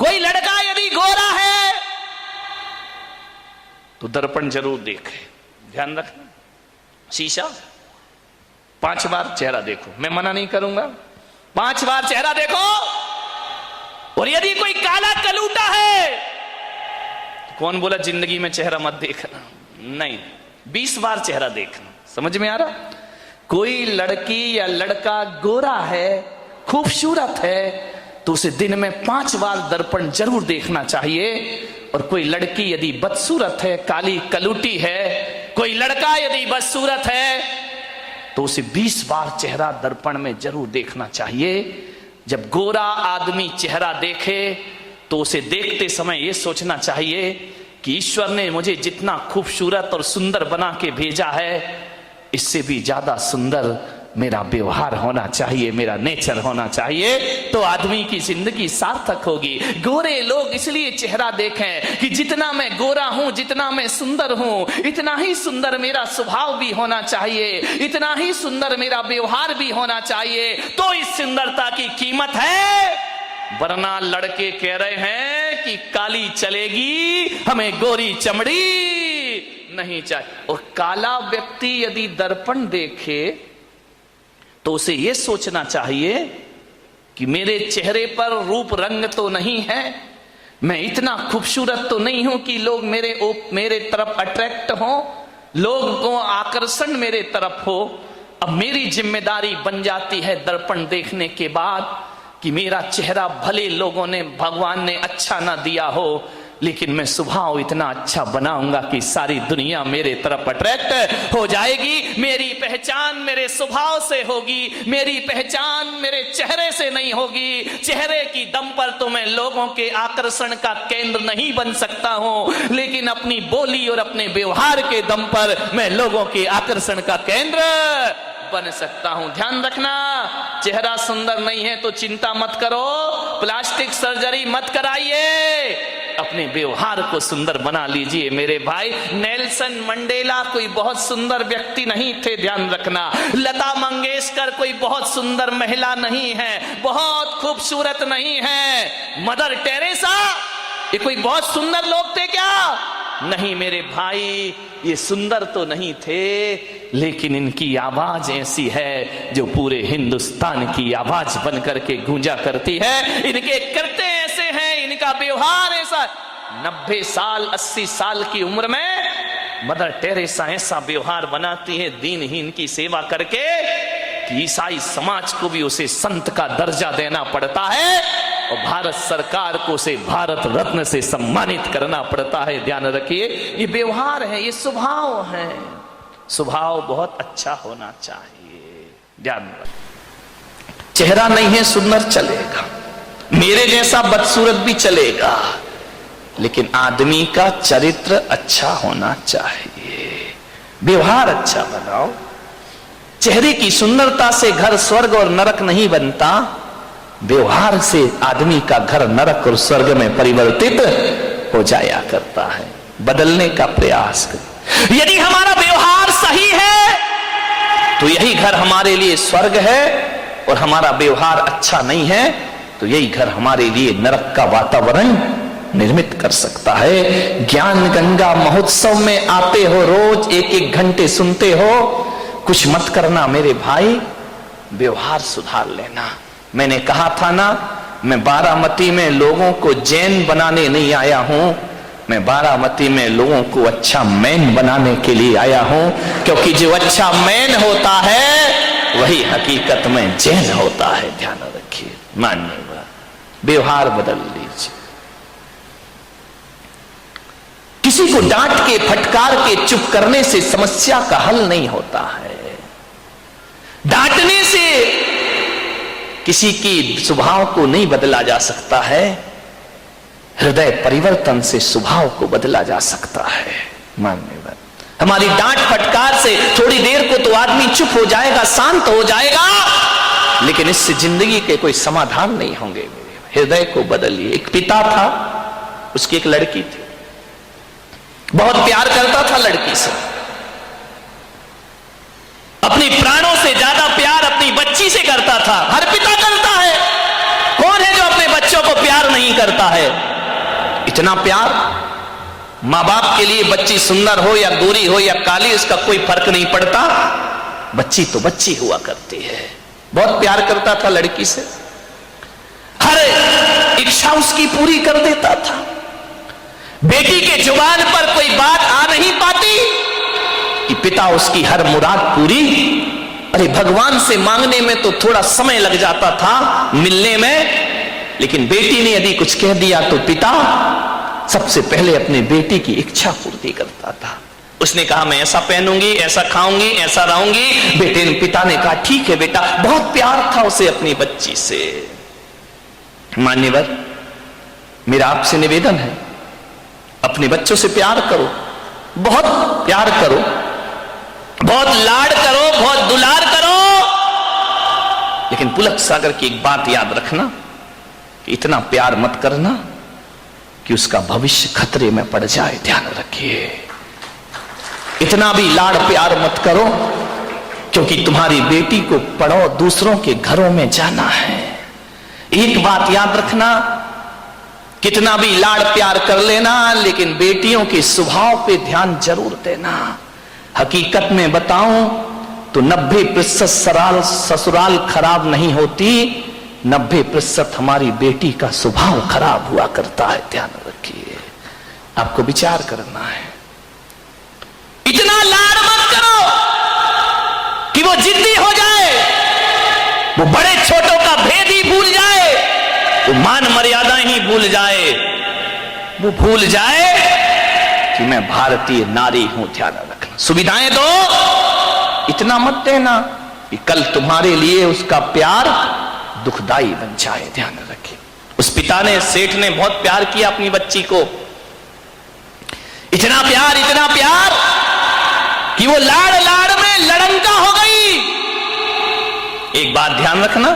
कोई लड़का यदि गोरा है तो दर्पण जरूर देखे, ध्यान रखना। शीशा 5 बार चेहरा देखो, मैं मना नहीं करूंगा, 5 बार चेहरा देखो। और यदि कोई काला कलूटा है तो कौन बोला जिंदगी में चेहरा मत देखना, नहीं, 20 बार चेहरा देखना। समझ में आ रहा? कोई लड़की या लड़का गोरा है, खूबसूरत है, तो उसे दिन में 5 बार दर्पण जरूर देखना चाहिए। और कोई लड़की यदि बदसूरत है, काली कलूटी है, कोई लड़का यदि बदसूरत है, तो उसे 20 बार चेहरा दर्पण में जरूर देखना चाहिए। जब गोरा आदमी चेहरा देखे तो उसे देखते समय यह सोचना चाहिए कि ईश्वर ने मुझे जितना खूबसूरत और सुंदर बना के भेजा है, इससे भी ज्यादा सुंदर मेरा व्यवहार होना चाहिए, मेरा नेचर होना चाहिए, तो आदमी की जिंदगी सार्थक होगी। गोरे लोग इसलिए चेहरा देखें कि जितना मैं गोरा हूं, जितना मैं सुंदर हूं, इतना ही सुंदर मेरा स्वभाव भी होना चाहिए, इतना ही सुंदर मेरा व्यवहार भी होना चाहिए, तो इस सुंदरता की कीमत है। वरना लड़के कह रहे हैं कि काली चलेगी, हमें गोरी चमड़ी नहीं चाहिए। और काला व्यक्ति यदि दर्पण देखे तो उसे यह सोचना चाहिए कि मेरे चेहरे पर रूप रंग तो नहीं है, मैं इतना खूबसूरत तो नहीं हूं कि लोग मेरे तरफ अट्रैक्ट हो, लोग को आकर्षण मेरे तरफ हो। अब मेरी जिम्मेदारी बन जाती है दर्पण देखने के बाद कि मेरा चेहरा भले लोगों ने, भगवान ने अच्छा ना दिया हो, लेकिन मैं स्वभाव इतना अच्छा बनाऊंगा कि सारी दुनिया मेरे तरफ अट्रैक्ट हो जाएगी। मेरी पहचान मेरे स्वभाव से होगी, मेरी पहचान मेरे चेहरे से नहीं होगी। चेहरे की दम पर तो मैं लोगों के आकर्षण का केंद्र नहीं बन सकता हूं, लेकिन अपनी बोली और अपने व्यवहार के दम पर मैं लोगों के आकर्षण का केंद्र बन सकता हूं। ध्यान रखना, चेहरा सुंदर नहीं है तो चिंता मत करो, प्लास्टिक सर्जरी मत कराइए, अपने व्यवहार को सुंदर बना लीजिए मेरे भाई। नेल्सन मंडेला कोई बहुत सुंदर व्यक्ति नहीं थे, ध्यान रखना। लता मंगेशकर कोई बहुत सुंदर महिला नहीं है, बहुत खूबसूरत नहीं है। मदर टेरेसा ये कोई बहुत सुंदर लोग थे क्या? नहीं मेरे भाई, ये सुंदर तो नहीं थे, लेकिन इनकी आवाज ऐसी है जो पूरे हिंदुस्तान की आवाज बन करके गूंजा करती है। इनके करते ऐसे हैं, इनका व्यवहार ऐसा। 90 साल 80 साल की उम्र में मदर टेरेसा ऐसा व्यवहार बनाती है दीनहीन की सेवा करके कि ईसाई समाज को भी उसे संत का दर्जा देना पड़ता है और भारत सरकार को उसे भारत रत्न से सम्मानित करना पड़ता है। ध्यान रखिए, ये व्यवहार है, ये स्वभाव है। स्वभाव बहुत अच्छा होना चाहिए, ध्यान रखिए। चेहरा नहीं है सुंदर चलेगा, मेरे जैसा बदसूरत भी चलेगा, लेकिन आदमी का चरित्र अच्छा होना चाहिए, व्यवहार अच्छा बनाओ। चेहरे की सुंदरता से घर स्वर्ग और नरक नहीं बनता, व्यवहार से आदमी का घर नरक और स्वर्ग में परिवर्तित हो जाया करता है। बदलने का प्रयास करें। यदि हमारा व्यवहार सही है तो यही घर हमारे लिए स्वर्ग है, और हमारा व्यवहार अच्छा नहीं है तो यही घर हमारे लिए नरक का वातावरण निर्मित कर सकता है। ज्ञान गंगा महोत्सव में आते हो, रोज 1-1 घंटे सुनते हो, कुछ मत करना मेरे भाई, व्यवहार सुधार लेना। मैंने कहा था ना, मैं बारामती में लोगों को जैन बनाने नहीं आया हूं, मैं बारामती में लोगों को अच्छा मैन बनाने के लिए आया हूं, क्योंकि जो अच्छा मैन होता है वही हकीकत में जैन होता है। ध्यान रखिए, मानिएगा, व्यवहार बदल लीजिए। किसी को डांट के, फटकार के, चुप करने से समस्या का हल नहीं होता है। डांटने से किसी की स्वभाव को नहीं बदला जा सकता है, हृदय परिवर्तन से स्वभाव को बदला जा सकता है। मान्यवर, हमारी डांट फटकार से थोड़ी देर को तो आदमी चुप हो जाएगा, शांत हो जाएगा, लेकिन इससे जिंदगी के कोई समाधान नहीं होंगे। हृदय को बदलिए। एक पिता था, उसकी एक लड़की थी, बहुत प्यार करता था लड़की से, अपनी प्राणों से ज्यादा प्यार अपनी बच्ची से करता था। हर पिता करता है, कौन है जो अपने बच्चों को प्यार नहीं करता है। इतना प्यार माँ बाप के लिए, बच्ची सुंदर हो या गोरी हो या काली, इसका कोई फर्क नहीं पड़ता, बच्ची तो बच्ची हुआ करती है। बहुत प्यार करता था लड़की से, हर इच्छा उसकी पूरी कर देता था। बेटी के जुबान पर कोई बात आ नहीं पाती कि पिता उसकी हर मुराद पूरी। अरे भगवान से मांगने में तो थोड़ा समय लग जाता था, मिलने में, लेकिन बेटी ने यदि कुछ कह दिया तो पिता सबसे पहले अपने बेटी की इच्छा पूर्ति करता था। उसने कहा मैं ऐसा पहनूंगी, ऐसा खाऊंगी, ऐसा रहूंगी। पिता ने कहा ठीक है बेटा। बहुत प्यार था उसे अपनी बच्ची से। मान्यवर, मेरा आपसे निवेदन है, अपने बच्चों से प्यार करो, बहुत प्यार करो, बहुत लाड करो, बहुत दुलार करो, लेकिन पुलक सागर की एक बात याद रखना कि इतना प्यार मत करना कि उसका भविष्य खतरे में पड़ जाए। ध्यान रखिए, इतना भी लाड़ प्यार मत करो, क्योंकि तुम्हारी बेटी को पढ़ो दूसरों के घरों में जाना है। एक बात याद रखना, कितना भी लाड़ प्यार कर लेना, लेकिन बेटियों के स्वभाव पे ध्यान जरूर देना। हकीकत में बताऊं तो 90% ससुराल खराब नहीं होती, 90% हमारी बेटी का स्वभाव खराब हुआ करता है। ध्यान रखिए, आपको विचार करना है। इतना लाड़ मत करो कि वो जिद्दी हो जाए, वो बड़े छोटों का भेद ही भूल जाए, वो मान मर्यादा ही भूल जाए, वो भूल जाए कि मैं भारतीय नारी हूं। ध्यान रखना, सुविधाएं दो, इतना मत देना कि कल तुम्हारे लिए उसका प्यार दुखदाई बन जाए। ध्यान रखिए, उस पिता ने, सेठ ने बहुत प्यार किया अपनी बच्ची को, इतना प्यार कि वो लाड़ लाड़ में लड़ंका हो गई। एक बात ध्यान रखना,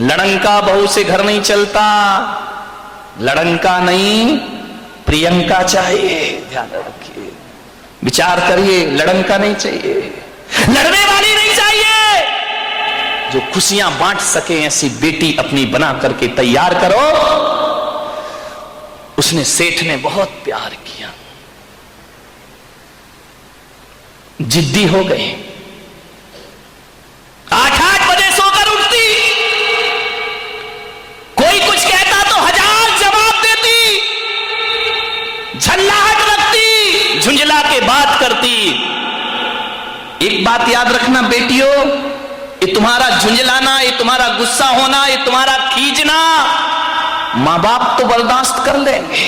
लड़ंका बहू से घर नहीं चलता, लड़ंका नहीं प्रियंका चाहिए। ध्यान रखिए, विचार करिए, लड़ंका नहीं चाहिए, लड़ने वाली नहीं चाहिए, जो खुशियां बांट सके ऐसी बेटी अपनी बना करके तैयार करो। उसने, सेठ ने बहुत प्यार किया, जिद्दी हो गई, 8-8 बजे सोकर उठती, कोई कुछ कहता तो 1000 जवाब देती, झल्लाहट रखती, झुंझला के बात करती। एक बात याद रखना बेटियों, ये तुम्हारा झुंझलाना, ये तुम्हारा गुस्सा होना, ये तुम्हारा खींचना मां बाप तो बर्दाश्त कर लेंगे,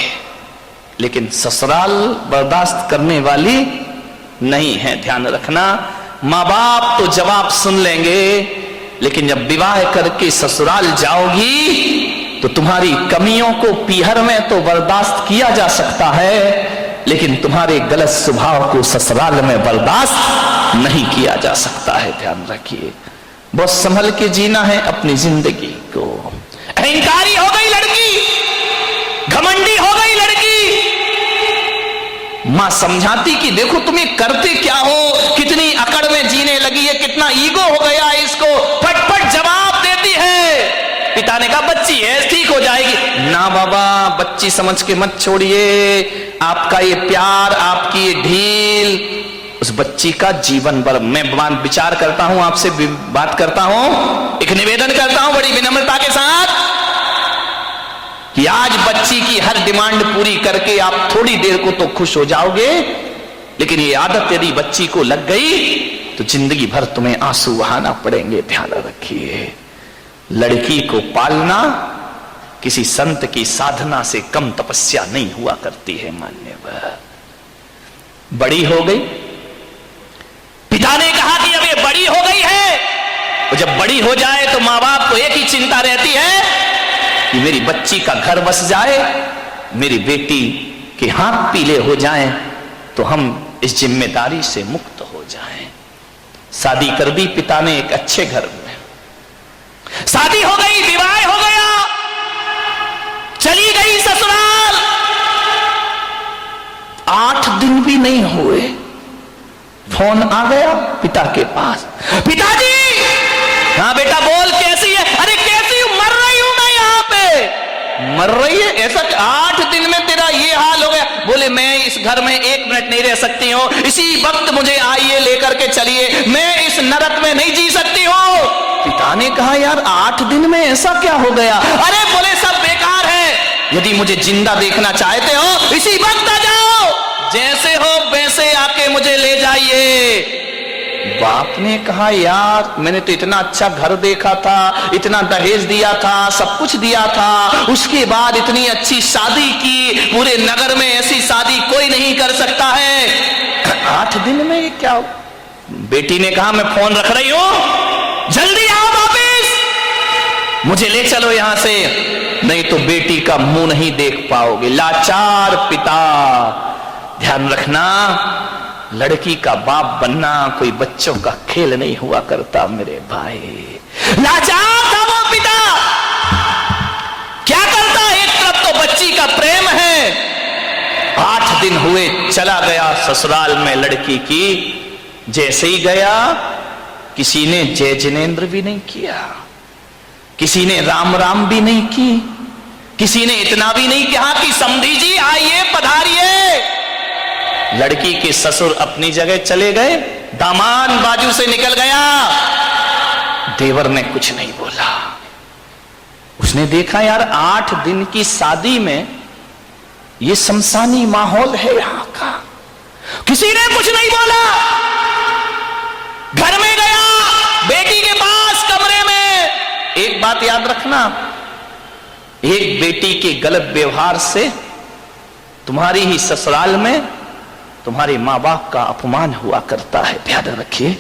लेकिन ससुराल बर्दाश्त करने वाली नहीं है। ध्यान रखना, मां बाप तो जवाब सुन लेंगे, लेकिन जब विवाह करके ससुराल जाओगी तो तुम्हारी कमियों को पीहर में तो बर्दाश्त किया जा सकता है, लेकिन तुम्हारे गलत स्वभाव को ससुराल में बर्दाश्त नहीं किया जा सकता है। ध्यान रखिए, बहुत संभल के जीना है अपनी जिंदगी को। अहंकारी हो गई लड़की, घमंडी हो गई लड़की, मां समझाती कि देखो तुम्हें करते क्या हो, कितनी अकड़ में जीने लगी है, कितना ईगो हो गया है इसको, फटफट जवाब देती है। पिता ने कहा बच्ची है, ठीक हो जाएगी। ना बाबा, बच्ची समझ के मत छोड़िए, आपका ये प्यार, आपकी ये ढील उस बच्ची का जीवन भर। मैं विचार करता हूं, आपसे बात करता हूं, एक निवेदन करता हूं बड़ी विनम्रता के साथ कि आज बच्ची की हर डिमांड पूरी करके आप थोड़ी देर को तो खुश हो जाओगे, लेकिन ये आदत यदि बच्ची को लग गई तो जिंदगी भर तुम्हें आंसू बहाना पड़ेंगे। ध्यान रखिए, लड़की को पालना किसी संत की साधना से कम तपस्या नहीं हुआ करती है। मान्यवर, बड़ी हो गई, पिता ने कहा कि अब ये बड़ी हो गई है, और जब बड़ी हो जाए तो मां बाप को एक ही चिंता रहती है कि मेरी बच्ची का घर बस जाए, मेरी बेटी के हाथ पीले हो जाएं, तो हम इस जिम्मेदारी से मुक्त हो जाएं। शादी कर दी पिता ने एक अच्छे घर में, शादी हो गई, विवाह हो गया, चली गई ससुराल। 8 दिन भी नहीं हुए, फोन आ गया पिता के पास, पिताजी। हाँ बेटा बोल, कैसी है? अरे कैसी हूं, मर रही हूं मैं यहाँ पे। मर रही है ऐसा? 8 दिन में तेरा ये हाल हो गया? बोले मैं इस घर में 1 मिनट नहीं रह सकती हूँ, इसी वक्त मुझे आइए लेकर के चलिए, मैं इस नरक में नहीं जी सकती हूँ। पिता ने कहा यार 8 दिन में ऐसा क्या हो गया? अरे बोले सब बेकार है, यदि मुझे जिंदा देखना चाहते हो इसी वक्त आ जाओ, जैसे हो वैसे आके मुझे ले जाइए। बाप ने कहा यार मैंने तो इतना अच्छा घर देखा था, इतना दहेज दिया था, सब कुछ दिया था, उसके बाद इतनी अच्छी शादी की, पूरे नगर में ऐसी शादी कोई नहीं कर सकता है, 8 दिन में ये क्या? बेटी ने कहा मैं फोन रख रही हूं, जल्दी आओ वापिस, मुझे ले चलो यहां से, नहीं तो बेटी का मुंह नहीं देख पाओगे। लाचार पिता। ध्यान रखना, लड़की का बाप बनना कोई बच्चों का खेल नहीं हुआ करता मेरे भाई। लाचार था वो पिता, क्या करता? एक तरफ तो बच्ची का प्रेम है, 8 दिन हुए चला गया ससुराल में लड़की की, जैसे ही गया किसी ने जय जिनेन्द्र भी नहीं किया, किसी ने राम राम भी नहीं की, किसी ने इतना भी नहीं कहा कि समधी जी आइए पधारिए। लड़की के ससुर अपनी जगह चले गए, दामाद बाजू से निकल गया, देवर ने कुछ नहीं बोला। उसने देखा यार 8 दिन की शादी में ये शमशानी माहौल है यहां का, किसी ने कुछ नहीं बोला। घर में गया, बेटी के पास कमरे में। एक बात याद रखना, एक बेटी के गलत व्यवहार से तुम्हारी ही ससुराल में तुम्हारे मां बाप का अपमान हुआ करता है, ध्यान रखिए।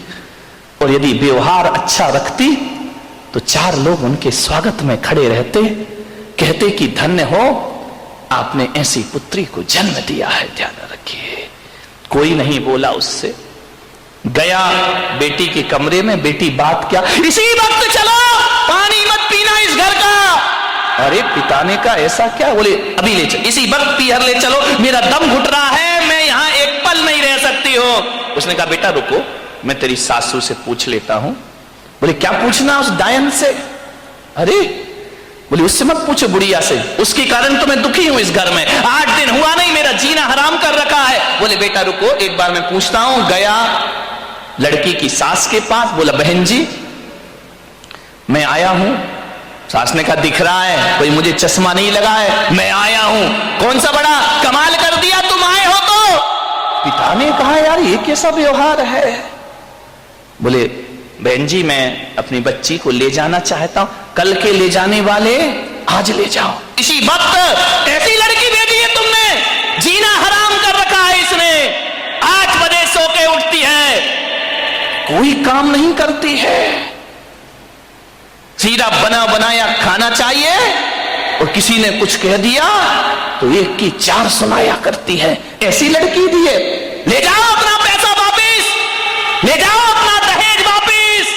और यदि व्यवहार अच्छा रखती तो 4 लोग उनके स्वागत में खड़े रहते, कहते कि धन्य हो आपने ऐसी पुत्री को जन्म दिया है, ध्यान रखिए। कोई नहीं बोला उससे। गया बेटी के कमरे में, बेटी बात क्या, इसी वक्त चलो, पानी मत पीना इस घर का। अरे पिता ने कहा ऐसा क्या? बोले अभी ले चलो, इसी वक्त पीहर ले चलो, मेरा दम घुट रहा है, मैं यहां एक पल नहीं रह सकती हो। उसने कहा बेटा रुको, मैं तेरी सासू से पूछ लेता हूं। बोले क्या पूछना उस डायन से? अरे बोले उससे मत पूछो, बुढ़िया से, उसके कारण तो मैं दुखी हूं इस घर में, 8 दिन हुआ नहीं, मेरा जीना हराम कर रखा है। बोले बेटा रुको, एक बार मैं पूछता हूं। गया लड़की की सास के पास, बोला बहन जी मैं आया हूं। सास ने कहा दिख रहा है, कोई मुझे चश्मा नहीं लगा है, मैं आया हूं। कौन सा बड़ा कमाल कर दिया, तुम आए हो तो? पिता ने कहा यार ये कैसा व्यवहार है? बोले बहन जी मैं अपनी बच्ची को ले जाना चाहता हूं, कल के ले जाने वाले आज ले जाओ। इसी वक्त ऐसी लड़की दे दी है तुमने, जीना हराम कर रखा है इसने, 8 बजे सो के उठती है, कोई काम नहीं करती है, सीधा बना बनाया खाना चाहिए, और किसी ने कुछ कह दिया तो 1 की 4 सुनाया करती है। ऐसी लड़की दी है, ले जाओ अपना पैसा वापिस, ले जाओ अपना दहेज वापिस,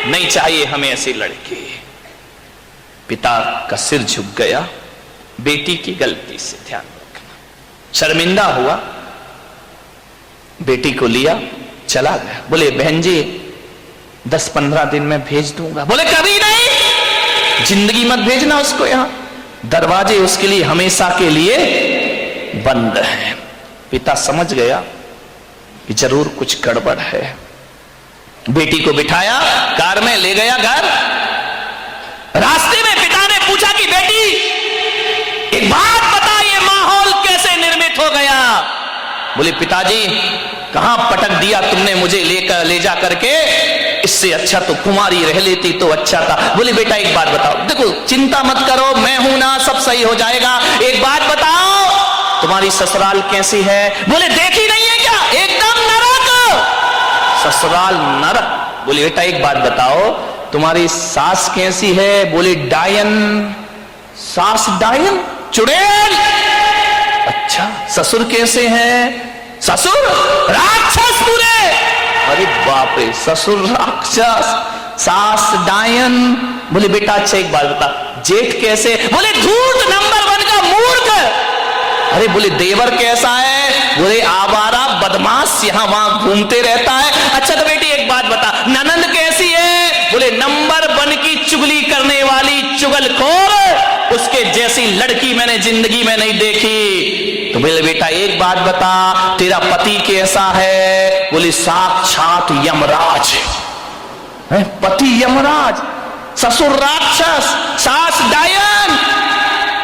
नहीं चाहिए हमें ऐसी लड़की। पिता का सिर झुक गया बेटी की गलती से, ध्यान रखना, शर्मिंदा हुआ, बेटी को लिया चला गया। बोले बहन जी 10-15 दिन में भेज दूंगा। बोले कभी नहीं, जिंदगी मत भेजना उसको यहां, दरवाजे उसके लिए हमेशा के लिए बंद हैं। पिता समझ गया कि जरूर कुछ गड़बड़ है, बेटी को बिठाया कार में, ले गया घर। रास्ते में पिता ने पूछा कि बेटी एक बात बता, ये माहौल कैसे निर्मित हो गया? बोले पिताजी कहां पटक दिया तुमने मुझे ले जा करके, इससे अच्छा तो कुमारी रह लेती तो अच्छा था। बोले बेटा एक बात बताओ, देखो चिंता मत करो, मैं हूं ना, सब सही हो जाएगा, एक बात बताओ तुम्हारी ससुराल कैसी है? बोले देखी नहीं है क्या, एकदम नरक, ससुराल नरक। बोले बेटा एक बात बताओ तुम्हारी सास कैसी है? बोले डायन। सास डायन, चुड़ैल। अच्छा ससुर कैसे हैं? ससुर राक्षस पूरे। अरे बाप रे, ससुर राक्षस, सास डायन। बोले बेटा अच्छा एक बात बता, जेठ कैसे? बोले धूर्त नंबर 1 का मूर्ख। अरे बोले देवर कैसा है? बोले आवारा बदमाश, यहां वहां घूमते रहता है। अच्छा तो बेटी एक बात बता, ननंद कैसी है? बोले नंबर 1 की चुगली करने वाली चुगलखोर, उसके उसके जैसी लड़की मैंने जिंदगी में नहीं देखी। तो बोले बेटा एक बात बता, तेरा पति कैसा है? बोले साक्षात यमराज है। पति यमराज, ससुर राक्षस, सास डायन,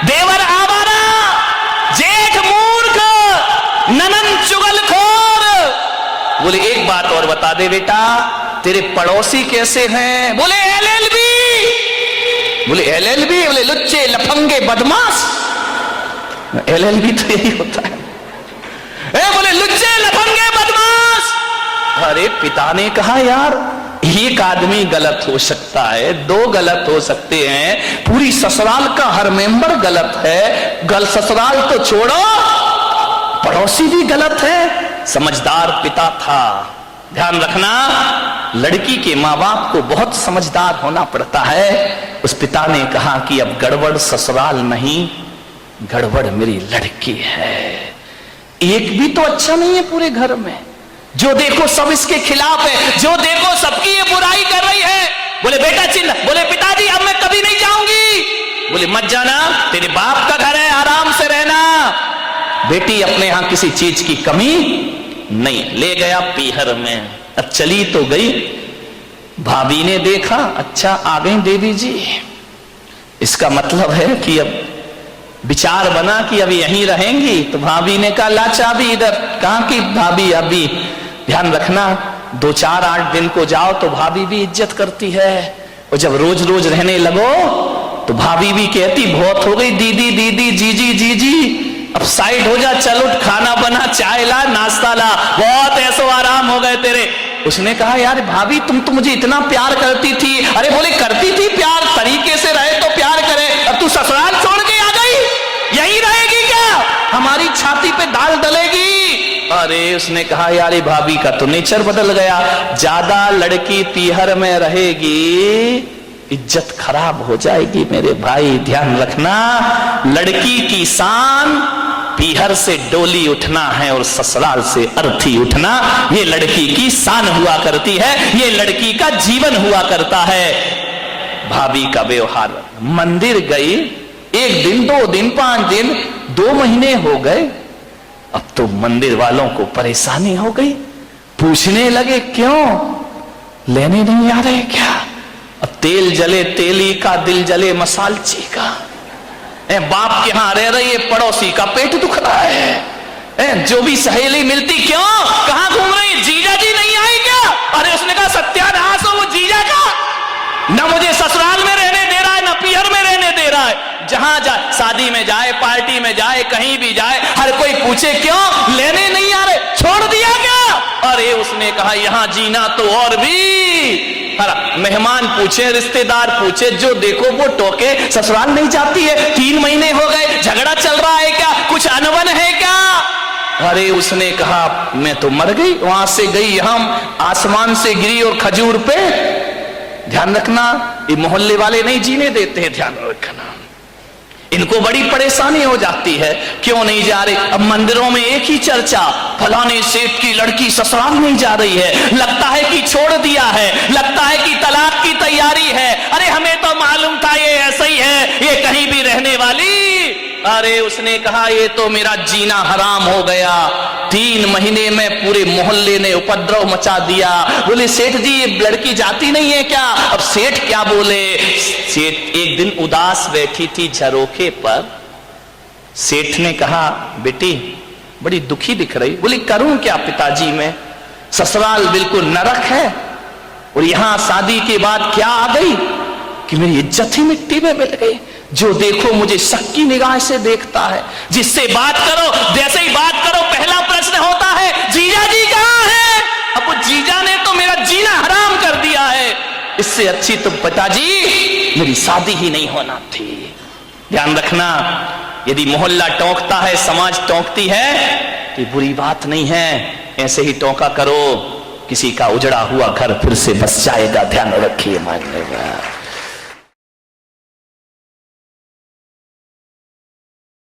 देवर आवारा, जेठ मूर्ख, ननद चुगलखोर। बोले एक बात और बता दे बेटा, तेरे पड़ोसी कैसे हैं? बोले एलएलबी। बोले एलएलबी? बोले लुच्चे लफंगे बदमाश। एलएलबी तो यही होता है। बोले लुच्चे लफंगे बदमाश। अरे पिता ने कहा यार एक आदमी गलत हो सकता है, दो गलत हो सकते हैं, पूरी ससुराल का हर मेंबर गलत है। ससुराल तो छोड़ो, पड़ोसी भी गलत है। समझदार पिता था। ध्यान रखना, लड़की के माँ बाप को बहुत समझदार होना पड़ता है। उस पिता ने कहा कि अब गड़बड़ ससुराल नहीं, गड़बड़ मेरी लड़की है। एक भी तो अच्छा नहीं है पूरे घर में, जो देखो सब इसके खिलाफ है, जो देखो सबकी ये बुराई कर रही है। बोले बेटा चिल्ला। बोले पिताजी अब मैं कभी नहीं जाऊंगी। बोले मत जाना, तेरे बाप का घर है, आराम से रहना। बेटी अपने यहां किसी चीज की कमी नहीं। ले गया पीहर में। अब चली तो गई, भाभी ने देखा अच्छा आ गई देवी जी, इसका मतलब है कि अब विचार बना कि अब यहीं रहेंगी। तो भाभी ने कहा ला चाबी इधर। कहां की भाभी? अभी ध्यान रखना 2-4-8 दिन को जाओ तो भाभी भी इज्जत करती है, और जब रोज रोज रहने लगो तो भाभी भी कहती बहुत हो गई दीदी दीदी जीजी जीजी, अब साइड हो जा, चल उठ, खाना बना, चाय ला, नाश्ता ला, बहुत ऐसो आराम हो गए तेरे। उसने कहा यार भाभी तुम तो मुझे इतना प्यार करती थी। अरे बोले करती थी प्यार, तरीके से रहे तो प्यार करे, अब तू ससुराल छोड़ के आ गई, यही रहेगी क्या? हमारी छाती पे दाल डलेगी। अरे उसने कहा यार भाभी का तो नेचर बदल गया, ज्यादा लड़की पीहर में रहेगी इज्जत खराब हो जाएगी मेरे भाई। ध्यान रखना, लड़की की शान पीहर से डोली उठना है और ससुराल से अर्थी उठना, ये लड़की की शान हुआ करती है, ये लड़की का जीवन हुआ करता है। भाभी का व्यवहार, मंदिर गई 1 दिन 2 दिन 5 दिन 2 महीने हो गए, अब तो मंदिर वालों को परेशानी हो गई। पूछने लगे क्यों, लेने नहीं आ रहे क्या? अब तेल जले तेली का, दिल जले मसालची का। बाप के यहां रह रही है, पड़ोसी का पेट दुख रहा है। जो भी सहेली मिलती क्यों, कहां घूम रही, जीजा जी नहीं आए क्या? अरे उसने कहा सत्यानाश हो वो जीजा का, ना मुझे ससुराल में रहने दे रहा है, ना पीहर में रहने दे रहा है। जहां जाए, शादी में जाए, पार्टी में जाए, कहीं भी जाए, हर कोई पूछे क्यों, लेने नहीं आ रहे, छोड़ दिया क्या? अरे उसने कहा यहां जीना तो और भी। मेहमान पूछे, रिश्तेदार पूछे, जो देखो वो टोके, ससुराल नहीं जाती है, 3 महीने हो गए, झगड़ा चल रहा है क्या, कुछ अनबन है क्या? अरे उसने कहा मैं तो मर गई, वहां से गई, हम आसमान से गिरी और खजूर पे। ध्यान रखना, ये मोहल्ले वाले नहीं जीने देते हैं, ध्यान रखना, इनको बड़ी परेशानी हो जाती है, क्यों नहीं जा रहे? अब मंदिरों में एक ही चर्चा, फलाने सेठ की लड़की ससुराल नहीं जा रही है, लगता है कि छोड़ दिया है, लगता है कि तलाक की तैयारी है। अरे हमें तो मालूम था ये ऐसा ही है, ये कहीं भी रहने वाली। अरे उसने कहा ये तो मेरा जीना हराम हो गया, 3 महीने में पूरे मोहल्ले ने उपद्रव मचा दिया। बोले सेठ जी ये लड़की जाती नहीं है क्या? अब सेठ क्या बोले? सेठ एक दिन उदास बैठी थी झरोखे पर, सेठ ने कहा बेटी बड़ी दुखी दिख रही। बोली करूं क्या पिताजी, मैं ससुराल बिल्कुल नरक है, और यहां शादी के बाद क्या आ गई कि मेरी इज्जत ही मिट्टी में मिल गई। जो देखो मुझे शक की निगाह से देखता है, जिससे बात करो जैसे ही बात करो पहला प्रश्न होता है जीजा जी कहां है? अब वो जीजा ने तो मेरा जीना हराम कर दिया है, इससे अच्छी तो पिताजी मेरी शादी ही नहीं होना थी। ध्यान रखना, यदि मोहल्ला टोंकता है, समाज टोंकती है, तो बुरी बात नहीं है, ऐसे ही टोंका करो, किसी का उजड़ा हुआ घर फिर से बस जाएगा। ध्यान रखिए मानने में।